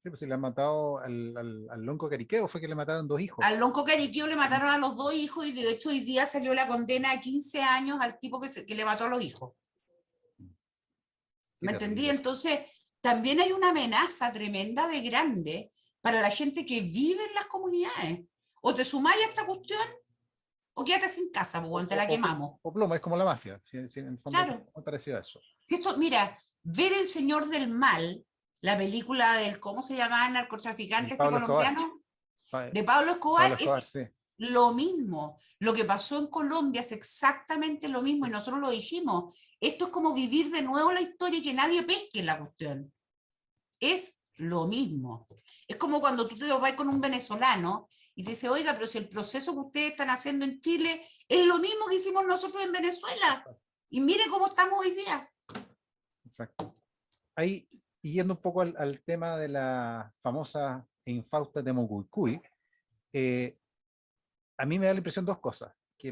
Sí, pues si le han matado al Lonco Cariqueo, fue que le mataron 2 hijos. Al Lonco Cariqueo le mataron a los 2 hijos y de hecho hoy día salió la condena de 15 años al tipo que le mató a los hijos. ¿Me entendí? Entonces, también hay una amenaza tremenda de grande para la gente que vive en las comunidades. O te sumáis a esta cuestión o quédate sin casa, porque te la quemamos. O plomo, es como la mafia. Si en el fondo claro. Es muy parecido a eso. Si esto, mira, ver El Señor del Mal, la película del, ¿cómo se llamaba el narcotraficante este colombiano? De Pablo Escobar, es sí. Lo mismo. Lo que pasó en Colombia es exactamente lo mismo y nosotros lo dijimos. Esto es como vivir de nuevo la historia y que nadie pesque la cuestión. Es lo mismo. Es como cuando tú te vas con un venezolano y te dice, oiga, pero si el proceso que ustedes están haciendo en Chile es lo mismo que hicimos nosotros en Venezuela. Y mire cómo estamos hoy día. Exacto. Ahí, yendo un poco al tema de la famosa e infausta Temocuycuy, a mí me da la impresión 2 cosas. Que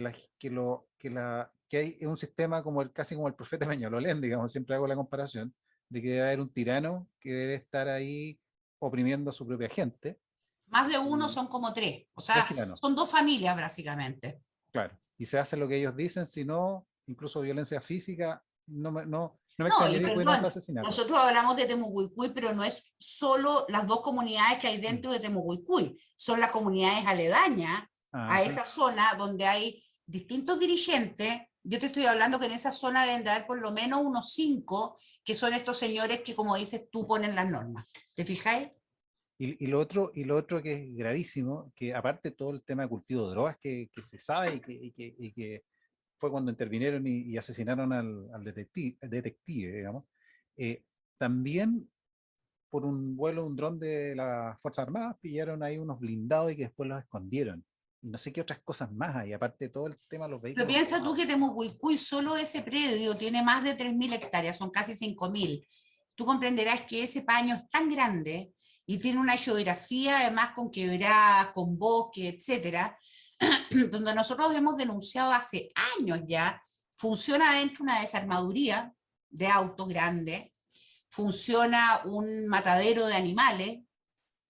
hay un sistema casi como el profeta Peñalolén, digamos, siempre hago la comparación, de que debe haber un tirano que debe estar ahí oprimiendo a su propia gente. Más de uno son como 3, o sea, son 2 familias básicamente. Claro, y se hace lo que ellos dicen, si no, incluso violencia física, no me extrañaría que hubieran asesinatos. Nosotros hablamos de Temocuycuy, pero no es solo las 2 comunidades que hay dentro de Temocuycuy, son las comunidades aledañas a esa zona donde hay distintos dirigentes. Yo te estoy hablando que en esa zona deben de haber por lo menos unos 5 que son estos señores que, como dices tú, ponen las normas. ¿Te fijáis? Y lo otro que es gravísimo, que aparte todo el tema de cultivo de drogas que se sabe y que fue cuando intervinieron y asesinaron al detective, digamos, también por un vuelo, un dron de las Fuerzas Armadas, pillaron ahí unos blindados y que después los escondieron. Y no sé qué otras cosas más hay, aparte de todo el tema de los vehículos. Pero piensa tú que Temocuycuy, solo ese predio tiene más de 3.000 hectáreas, son casi 5.000. Tú comprenderás que ese paño es tan grande y tiene una geografía además con quebradas, con bosque, etcétera, donde nosotros hemos denunciado hace años ya, funciona adentro una desarmaduría de autos grandes, funciona un matadero de animales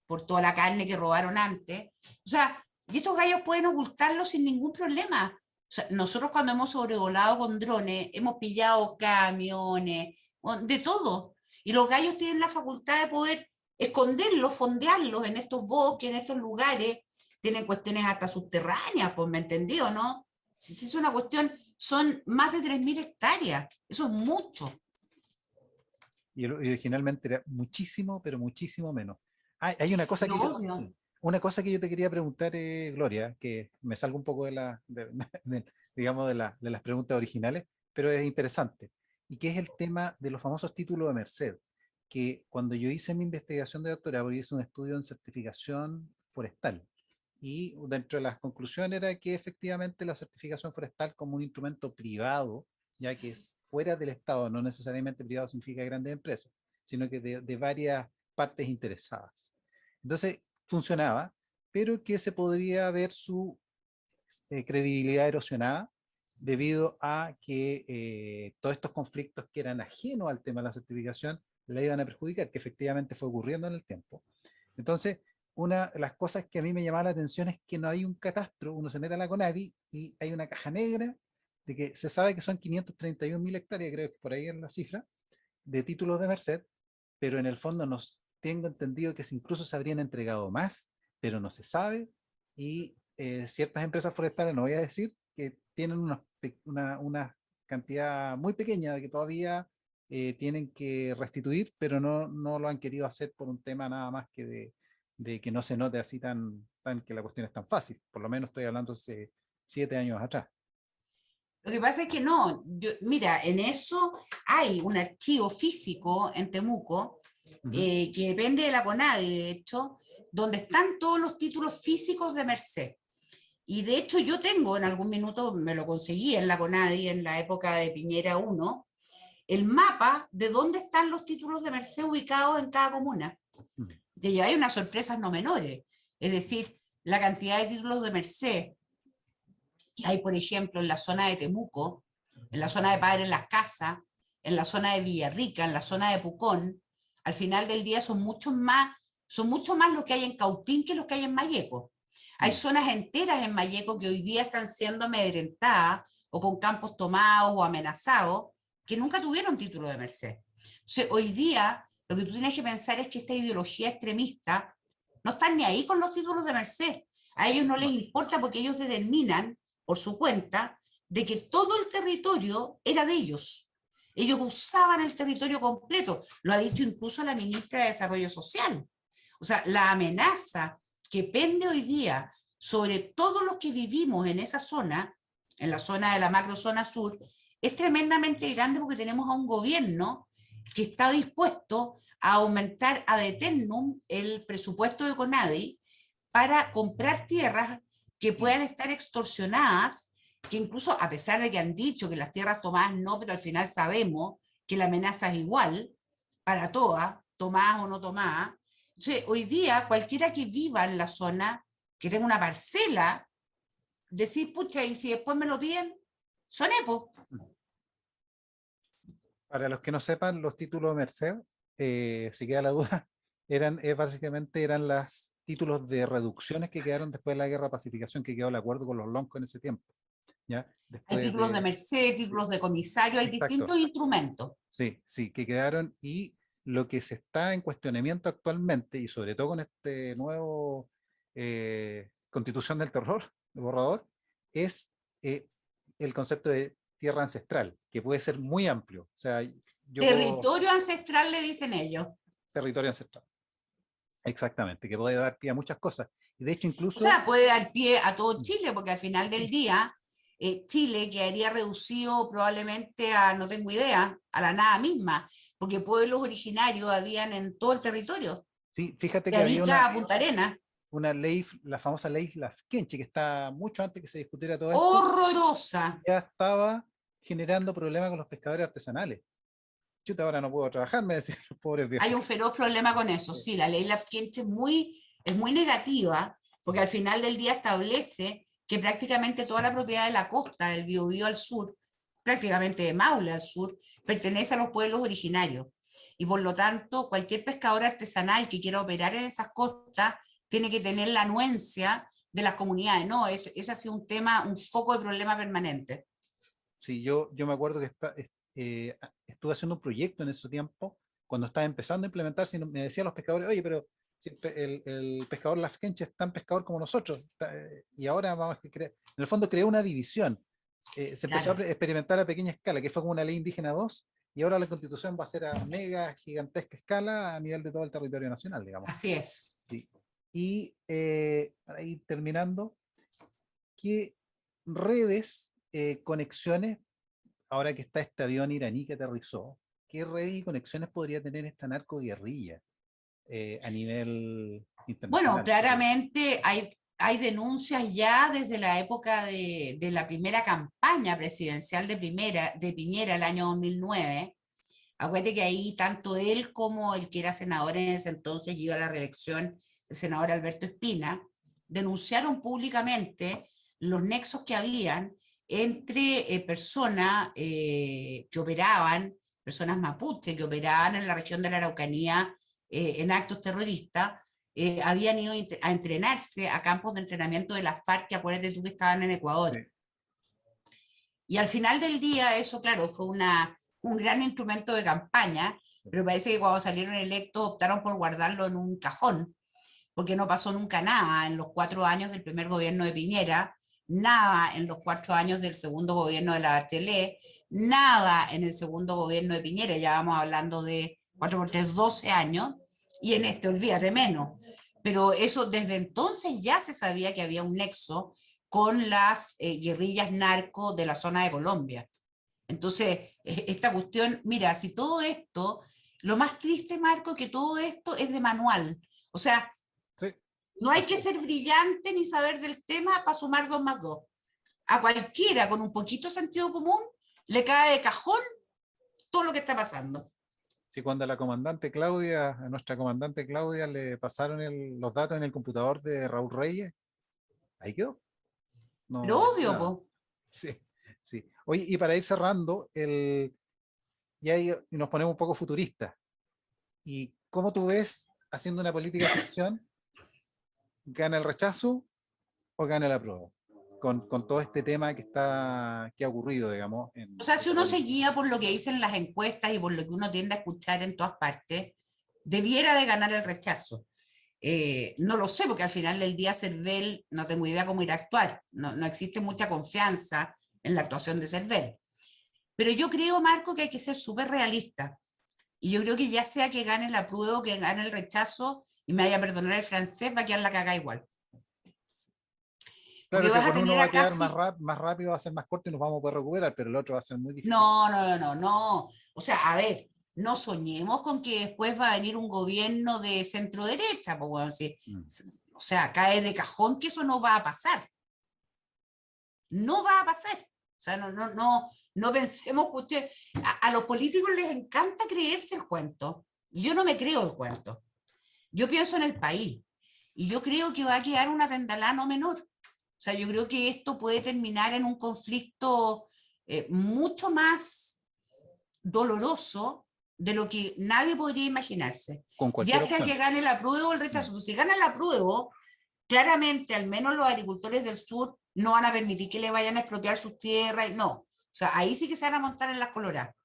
por toda la carne que robaron antes. O sea, y estos gallos pueden ocultarlo sin ningún problema. O sea, nosotros cuando hemos sobrevolado con drones, hemos pillado camiones, de todo. Y los gallos tienen la facultad de poder esconderlos, fondearlos en estos bosques, en estos lugares. Tienen cuestiones hasta subterráneas, pues me entendió, ¿no? Si es una cuestión, son más de 3.000 hectáreas. Eso es mucho. Y originalmente era muchísimo, pero muchísimo menos. Hay una cosa una cosa que yo te quería preguntar, Gloria, que me salgo un poco digamos, de las preguntas originales, pero es interesante, y que es el tema de los famosos títulos de Merced, que cuando yo hice mi investigación de doctorado, hice un estudio en certificación forestal, y dentro de las conclusiones era que efectivamente la certificación forestal como un instrumento privado, ya que es fuera del Estado, no necesariamente privado significa grandes empresas, sino que de varias partes interesadas. Entonces, funcionaba, pero que se podría ver su credibilidad erosionada debido a que todos estos conflictos que eran ajenos al tema de la certificación la iban a perjudicar, que efectivamente fue ocurriendo en el tiempo. Entonces, una de las cosas que a mí me llamaba la atención es que no hay un catastro, uno se mete a la CONADI y hay una caja negra de que se sabe que son 531.000 hectáreas, creo que por ahí es la cifra, de títulos de Merced, pero en el fondo tengo entendido que incluso se habrían entregado más, pero no se sabe, y ciertas empresas forestales, no voy a decir, que tienen una cantidad muy pequeña de que todavía tienen que restituir, pero no lo han querido hacer por un tema nada más que de que no se note así tan que la cuestión es tan fácil. Por lo menos estoy hablando hace 7 años atrás. Lo que pasa es que no, mira, en eso hay un archivo físico en Temuco, que depende de la CONADI, de hecho, donde están todos los títulos físicos de Merced. Y de hecho yo tengo, en algún minuto me lo conseguí en la CONADI, en la época de Piñera 1, el mapa de dónde están los títulos de Merced ubicados en cada comuna. De ahí hay unas sorpresas no menores. Es decir, la cantidad de títulos de Merced que hay, por ejemplo, en la zona de Temuco, en la zona de Padre Las Casas, en la zona de Villarrica, en la zona de Pucón, al final del día son mucho más lo que hay en Cautín que lo que hay en Malleco. Hay zonas enteras en Malleco que hoy día están siendo amedrentadas o con campos tomados o amenazados, que nunca tuvieron título de merced. Entonces, hoy día, lo que tú tienes que pensar es que esta ideología extremista no están ni ahí con los títulos de merced. A ellos no les importa porque ellos determinan, por su cuenta, de que todo el territorio era de ellos. Ellos usaban el territorio completo. Lo ha dicho incluso la ministra de Desarrollo Social. O sea, la amenaza que pende hoy día sobre todos los que vivimos en esa zona, en la zona de la macrozona sur, es tremendamente grande porque tenemos a un gobierno que está dispuesto a aumentar ad eternum el presupuesto de CONADI para comprar tierras que puedan estar extorsionadas, que incluso a pesar de que han dicho que las tierras tomadas no, pero al final sabemos que la amenaza es igual para todas, tomadas o no tomadas. Entonces, hoy día cualquiera que viva en la zona, que tenga una parcela, decir, pucha, y si después me lo piden, son EPO. Para los que no sepan, los títulos de merced, si queda la duda, básicamente eran los títulos de reducciones que quedaron después de la guerra de pacificación, que quedó el acuerdo con los loncos en ese tiempo. ¿Ya? Hay Después títulos de de, merced, títulos de comisario, hay exacto, distintos instrumentos. sí, sí, que quedaron, y lo que se está en cuestionamiento actualmente, y sobre todo con este nuevo Constitución del Terror, el borrador, es el concepto de tierra ancestral, que puede ser muy amplio. O sea, Territorio ancestral le dicen ellos. territorio ancestral. Exactamente, que puede dar pie a muchas cosas. Y de hecho, O incluso, sea, puede dar pie a todo Chile, porque al final del día, Chile quedaría reducido probablemente a, no tengo idea, a la nada misma, porque pueblos originarios habían en todo el territorio, sí, fíjate de que había Arica a Punta Arenas. una ley, la famosa ley Lafkenche, que está mucho antes que se discutiera todo esto, Horrorosa. ya estaba generando problemas con los pescadores artesanales. Chuta, ahora no puedo trabajar, me decían los pobres Hay viejos. un feroz problema con eso. Sí, la ley Lafkenche es muy negativa, porque al final del día establece que prácticamente toda la propiedad de la costa, del Biobío al sur, prácticamente de Maule al sur, pertenece a los pueblos originarios. Y por lo tanto, cualquier pescador artesanal que quiera operar en esas costas tiene que tener la anuencia de las comunidades. No, ese ha sido un tema, un foco de problema permanente. Sí, yo me acuerdo que estuve haciendo un proyecto en ese tiempo, cuando estaba empezando a implementarse, y me decían los pescadores, oye, pero si el pescador Lafkenche es tan pescador como nosotros, y ahora vamos a crear, en el fondo creó una división. Se empezó a Claro. experimentar a pequeña escala, que fue como una ley indígena 2, y ahora la constitución va a ser a mega, gigantesca escala a nivel de todo el territorio nacional, digamos. Así es. Sí. Y para ir terminando, ¿qué redes, conexiones, ahora que está este avión iraní que aterrizó, qué redes y conexiones podría tener esta narcoguerrilla a nivel Bueno, internacional? claramente hay denuncias ya desde la época de la primera campaña presidencial de Piñera, el año 2009. Acuérdate que ahí tanto él como el que era senador en ese entonces y iba a la reelección, el senador Alberto Espina, denunciaron públicamente los nexos que habían entre personas que operaban, personas mapuche que operaban en la región de la Araucanía en actos terroristas, habían ido a entrenarse a campos de entrenamiento de las FARC, que acuérdate tú que estaban en Sí, Ecuador. Y al final del día, eso, claro, fue un gran instrumento de campaña, pero parece que cuando salieron electos optaron por guardarlo en un cajón, porque no pasó nunca nada en los 4 años del primer gobierno de Piñera, nada en los 4 años del segundo gobierno de la Bachelet, nada en el segundo gobierno de Piñera, ya vamos hablando de 4 por 3, 12 años, y en este, olvídate menos. Pero eso desde entonces ya se sabía que había un nexo con las guerrillas narco de la zona de Colombia. Entonces, esta cuestión, mira, si todo esto, lo más triste, Marco, que todo esto es de manual. O sea, sí, no hay así que es. ser brillante ni saber del tema para sumar 2 más 2. A cualquiera con un poquito de sentido común le cae de cajón todo lo que está pasando. Sí, cuando a la comandante Claudia, a nuestra comandante Claudia, le pasaron los datos en el computador de Raúl Reyes, ahí quedó. Pero No, obvio, nada. po. Sí, sí. Oye, y para ir cerrando, ya ahí nos ponemos un poco futuristas. ¿Y cómo tú ves, haciendo una política de ficción, gana el rechazo o gana la prueba? Con todo este tema que ha ocurrido, digamos, O sea, en si la uno se política. guía por lo que dicen las encuestas y por lo que uno tiende a escuchar en todas partes, debiera de ganar el rechazo. No lo sé, porque al final del día Cervel, no tengo idea cómo ir a actuar. No existe mucha confianza en la actuación de Cervel. Pero yo creo, Marco, que hay que ser súper realista. Y yo creo que ya sea que gane la prueba o que gane el rechazo, y me vaya a perdonar el francés, va a quedar la caga igual. Porque Claro que vas a con uno tener va a a quedar más, casi... más rápido, va a ser más corto y nos vamos a poder recuperar, pero el otro va a ser muy difícil. No, no, no, no. O sea, a ver, no soñemos con que después va a venir un gobierno de centro derecha, pues bueno, si, Mm. o sea, cae de cajón que eso no va a pasar. No va a pasar. O sea, no pensemos que a los políticos les encanta creerse el cuento. Y yo no me creo el cuento. Yo pienso en el país. Y yo creo que va a quedar una tendalá no menor. O sea, yo creo que esto puede terminar en un conflicto mucho más doloroso de lo que nadie podría imaginarse. Con Ya cualquier sea que opción. gane la prueba o el Mm. rechazo. Pues si gana la prueba, claramente, al menos los agricultores del sur no van a permitir que le vayan a expropiar sus tierras, no. O sea, ahí sí que se van a montar en las coloradas.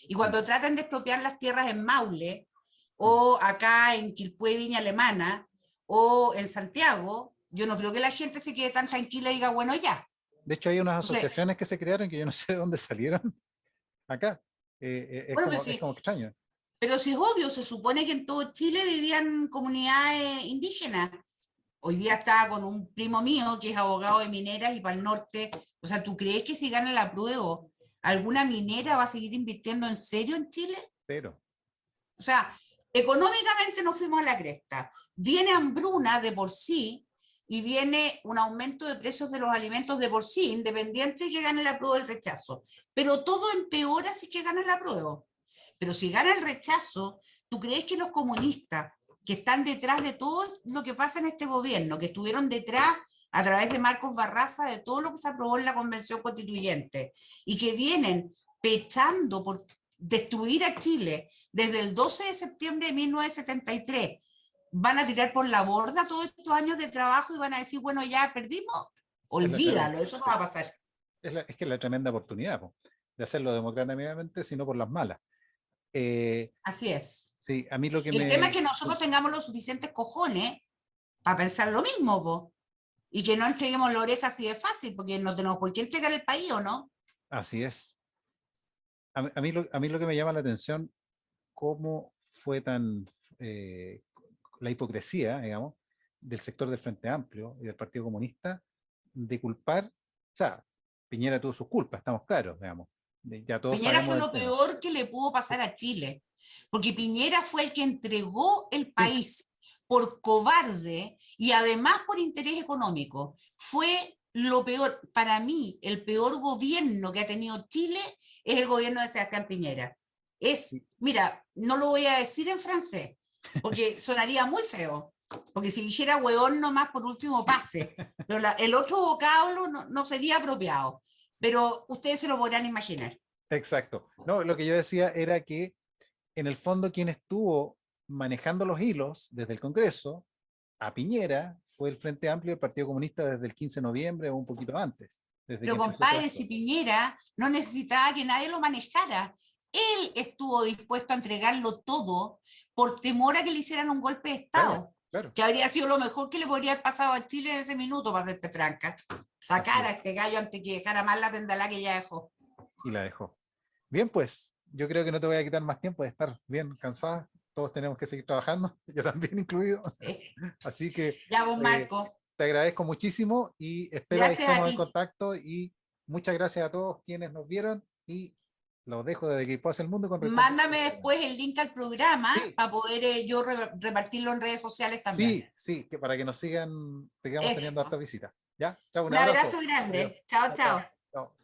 Y Mm. cuando traten de expropiar las tierras en Maule, Mm. o acá en Quilpué, Viña Alemana, o en Santiago, yo no creo que la gente se quede tan tranquila y diga, bueno, ya. De hecho, hay unas Entonces, asociaciones que se crearon que yo no sé de dónde salieron acá. bueno, pues Es sí, como extraño. pero sí es obvio, se supone que en todo Chile vivían comunidades indígenas. Hoy día estaba con un primo mío que es abogado de mineras y para el norte. O sea, ¿tú crees que si gana la prueba, alguna minera va a seguir invirtiendo en serio en Chile? Cero. O sea, económicamente nos fuimos a la cresta. Viene hambruna de por sí y viene un aumento de precios de los alimentos de por sí, independiente de que gane la prueba o el rechazo. Pero todo empeora si que gana la prueba. Pero si gana el rechazo, ¿tú crees que los comunistas que están detrás de todo lo que pasa en este gobierno, que estuvieron detrás a través de Marcos Barraza de todo lo que se aprobó en la Convención Constituyente y que vienen pechando por destruir a Chile desde el 12 de septiembre de 1973, van a tirar por la borda todos estos años de trabajo y van a decir, bueno, ya perdimos? Es la tremenda, Olvídalo, eso no va a pasar. es que es la tremenda oportunidad po, de hacerlo democráticamente, sino por las malas. Eh, Así es. sí, a mí lo que El tema es me... que nosotros tengamos los suficientes cojones para pensar lo mismo, po, y que no entreguemos la oreja así de fácil, porque no tenemos por qué entregar el país, ¿o no? Así es. A mí lo que me llama la atención, cómo fue tan eh, la hipocresía, digamos, del sector del Frente Amplio y del Partido Comunista de culpar, o sea, Piñera tuvo sus culpas, estamos claros, digamos, ya todos Piñera sabemos fue del lo tema. peor que le pudo pasar a Chile, porque Piñera fue el que entregó el Sí, país por cobarde y además por interés económico. Fue lo peor, para mí, el peor gobierno que ha tenido Chile es el gobierno de Sebastián Piñera. Es, sí, mira, no lo voy a decir en francés, porque sonaría muy feo, porque si dijera hueón nomás por último pase, pero el otro vocablo no sería apropiado, pero ustedes se lo podrán imaginar. exacto. No, lo que yo decía era que en el fondo quien estuvo manejando los hilos desde el Congreso a Piñera fue el Frente Amplio del Partido Comunista desde el 15 de noviembre o un poquito antes, desde que Pero empezó todo compadre, esto. si Piñera no necesitaba que nadie lo manejara, él estuvo dispuesto a entregarlo todo por temor a que le hicieran un golpe de Claro, Estado, claro, que habría sido lo mejor que le podría haber pasado a Chile en ese minuto, para serte franca. así Sacar a es. este gallo antes que dejara más la tendalá que ya dejó. Y la dejó. Bien, pues, yo creo que no te voy a quitar más tiempo de estar bien cansada. Todos tenemos que seguir trabajando, yo también incluido. Así que Ya vos, eh, Marco. te agradezco muchísimo y espero que Gracias a estemos en ti. contacto y muchas gracias a todos quienes nos vieron y los dejo desde que pase el mundo con Ricardo. Mándame después el link al programa Sí, para poder yo repartirlo en redes sociales también. sí, sí, que para que nos sigan, sigamos teniendo Eso. harta visita. ¿Ya? Chao, un Un abrazo abrazo. Adiós. grande. Chao, Chao, chao. chao. Chao.